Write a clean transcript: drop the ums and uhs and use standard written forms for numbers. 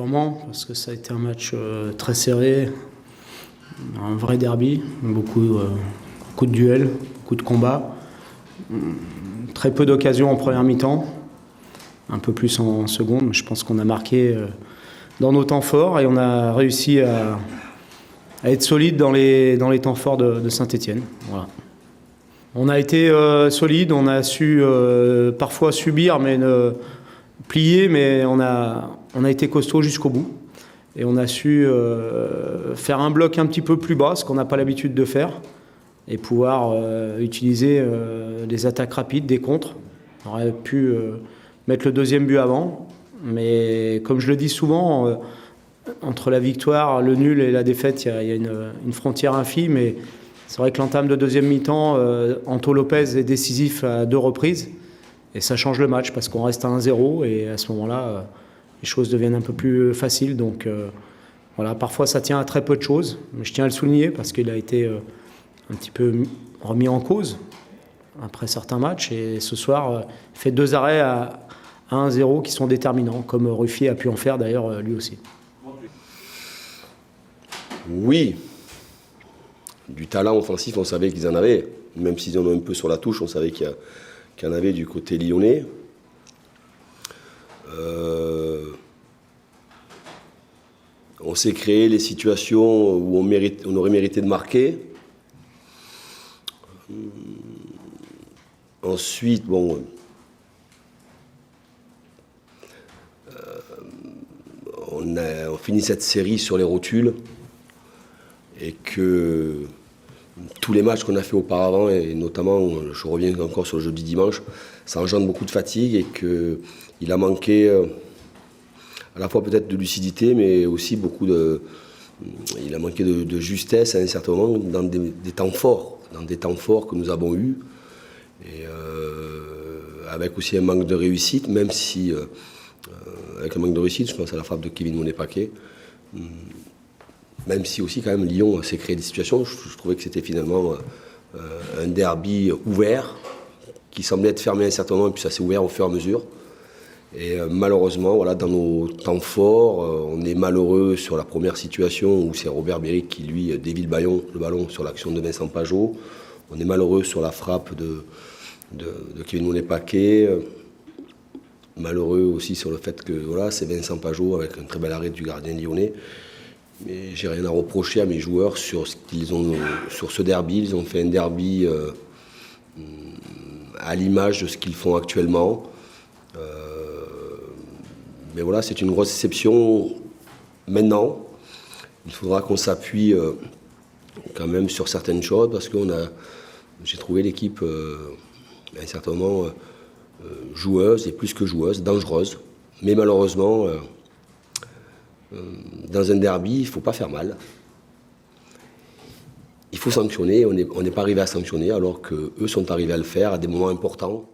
Sûrement, parce que ça a été un match très serré, un vrai derby, beaucoup de duels, beaucoup de combats, très peu d'occasions en première mi-temps, un peu plus en seconde. Je pense qu'on a marqué dans nos temps forts et on a réussi à être solide dans les temps forts de Saint-Étienne. Voilà. On a été solide, on a su parfois subir, mais plier, mais on a été costaud jusqu'au bout. Et on a su faire un bloc un petit peu plus bas, ce qu'on n'a pas l'habitude de faire, et pouvoir utiliser des attaques rapides, des contres. On aurait pu mettre le deuxième but avant, mais comme je le dis souvent, entre la victoire, le nul et la défaite, il y a une frontière infime. Et c'est vrai que l'entame de deuxième mi-temps, Anto Lopez est décisif à 2 reprises. Et ça change le match parce qu'on reste à 1-0 et à ce moment-là, les choses deviennent un peu plus faciles. Donc voilà, parfois ça tient à très peu de choses. Mais je tiens à le souligner parce qu'il a été un petit peu remis en cause après certains matchs. Et ce soir, il fait 2 arrêts à 1-0 qui sont déterminants, comme Ruffier a pu en faire d'ailleurs lui aussi. Oui, du talent offensif, on savait qu'ils en avaient. Même s'ils en ont un peu sur la touche, on savait qu'il y en avait du côté lyonnais. On s'est créé les situations où on aurait mérité de marquer. Ensuite, bon, on finit cette série sur les rotules et que tous les matchs qu'on a fait auparavant, et notamment, je reviens encore sur le jeudi dimanche, ça engendre beaucoup de fatigue et qu'il a manqué à la fois peut-être de lucidité, mais aussi il a manqué de justesse à un certain moment dans des temps forts, que nous avons eus, et avec aussi un manque de réussite, même si, avec un manque de réussite, je pense à la frappe de Kevin Monet-Paquet, même si aussi quand même Lyon s'est créé des situations, je trouvais que c'était finalement un derby ouvert, qui semblait être fermé à un certain moment, et puis ça s'est ouvert au fur et à mesure. Et malheureusement, voilà, dans nos temps forts, on est malheureux sur la première situation où c'est Robert Béric qui, lui, dévie le ballon sur l'action de Vincent Pajot. On est malheureux sur la frappe de Kevin Monet-Paquet. Malheureux aussi sur le fait que voilà, c'est Vincent Pajot avec un très bel arrêt du gardien lyonnais. Mais j'ai rien à reprocher à mes joueurs sur ce derby. Ils ont fait un derby à l'image de ce qu'ils font actuellement. Mais voilà, c'est une grosse déception. Maintenant, il faudra qu'on s'appuie quand même sur certaines choses parce que j'ai trouvé l'équipe à un certain moment joueuse et plus que joueuse, dangereuse. Mais malheureusement, dans un derby, il ne faut pas faire mal. Il faut sanctionner. On n'est pas arrivé à sanctionner alors qu'eux sont arrivés à le faire à des moments importants.